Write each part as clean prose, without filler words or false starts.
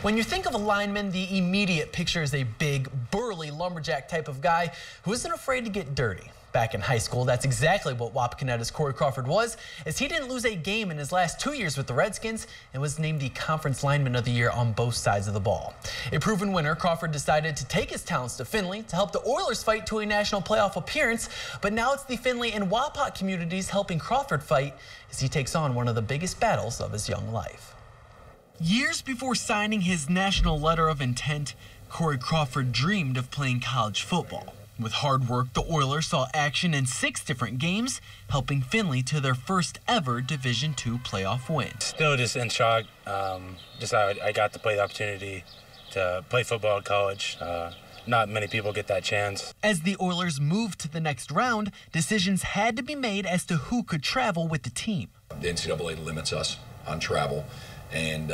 When you think of a lineman, the immediate picture is a big, burly, lumberjack type of guy who isn't afraid to get dirty. Back in high school, that's exactly what Wapakoneta's Corey Crawford was, as he didn't lose a game in his last 2 years with the Redskins and was named the Conference Lineman of the Year on both sides of the ball. A proven winner, Crawford decided to take his talents to Findlay to help the Oilers fight to a national playoff appearance, but now it's the Findlay and Wapak communities helping Crawford fight as he takes on one of the biggest battles of his young life. Years before signing his national letter of intent, Corey Crawford dreamed of playing college football. With hard work, the Oilers saw action in 6 different games, helping Findlay to their first ever Division II playoff win. Still just in shock. I got to play the opportunity to play football at college. Not many people get that chance. As the Oilers moved to the next round, decisions had to be made as to who could travel with the team. The NCAA limits us on travel, and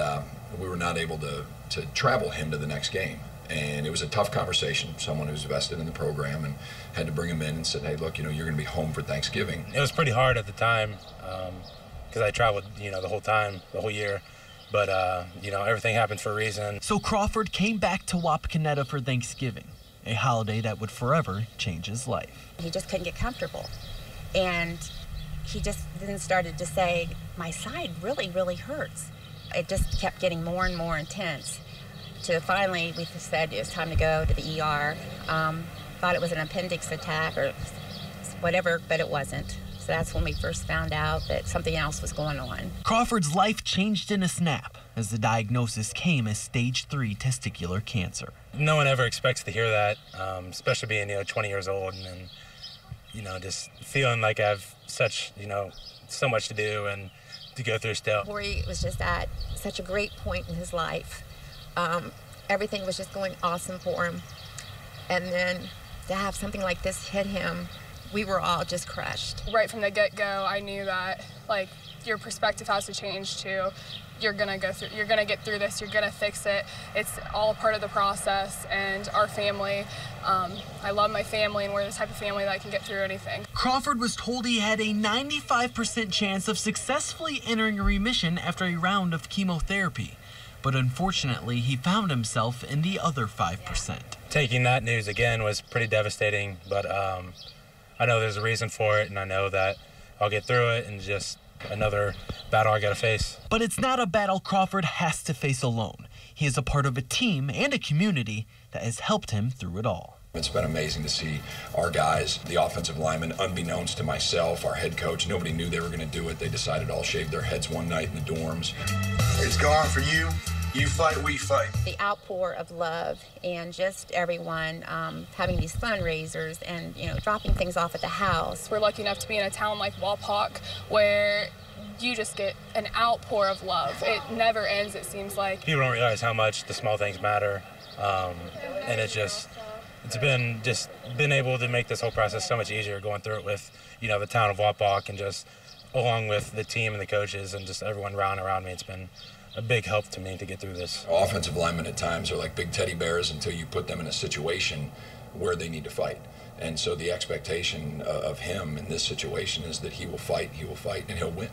we were not able to travel him to the next game. And it was a tough conversation. Someone who's vested in the program and had to bring him in and said, hey, look, you're going to be home for Thanksgiving. It was pretty hard at the time because I traveled, the whole time, the whole year. But, everything happens for a reason. So Crawford came back to Wapakoneta for Thanksgiving, a holiday that would forever change his life. He just couldn't get comfortable. And he just then started to say, my side really, really hurts. It just kept getting more and more intense. So finally, we said it was time to go to the ER. Thought it was an appendix attack or whatever, but it wasn't. So that's when we first found out that something else was going on. Crawford's life changed in a snap as the diagnosis came as stage 3 testicular cancer. No one ever expects to hear that, especially being 20 years old and just feeling like I have such so much to do and to go through still. Corey was just at such a great point in his life. Everything was just going awesome for him. And then to have something like this hit him, we were all just crushed. Right from the get-go, I knew that, your perspective has to change too. You're gonna get through this, you're gonna fix it. It's all a part of the process, and our family, I love my family, and we're the type of family that can get through anything. Crawford was told he had a 95% chance of successfully entering remission after a round of chemotherapy. But unfortunately, he found himself in the other 5%. Taking that news again was pretty devastating, but I know there's a reason for it, and I know that I'll get through it, and just another battle I gotta face. But it's not a battle Crawford has to face alone. He is a part of a team and a community that has helped him through it all. It's been amazing to see our guys, the offensive linemen, unbeknownst to myself, our head coach. Nobody knew they were going to do it. They decided to all shave their heads one night in the dorms. It's gone for you. You fight, we fight. The outpour of love and just everyone having these fundraisers and, dropping things off at the house. We're lucky enough to be in a town like Wapak where you just get an outpour of love. It never ends, it seems like. People don't realize how much the small things matter, and it's been able to make this whole process so much easier going through it with, the town of Wapak and just along with the team and the coaches and just everyone around me. It's been a big help to me to get through this. Offensive linemen at times are like big teddy bears until you put them in a situation where they need to fight. And so the expectation of him in this situation is that he will fight, and he'll win.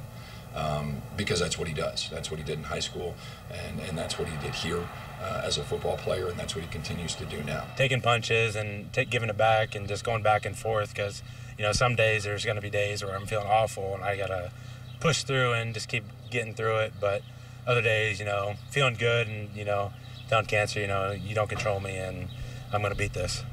Because that's what he does. That's what he did in high school, and that's what he did here as a football player, and that's what he continues to do now. Taking punches and giving it back and just going back and forth because, some days there's going to be days where I'm feeling awful and I got to push through and just keep getting through it. But other days, feeling good and, telling cancer, you don't control me and I'm going to beat this.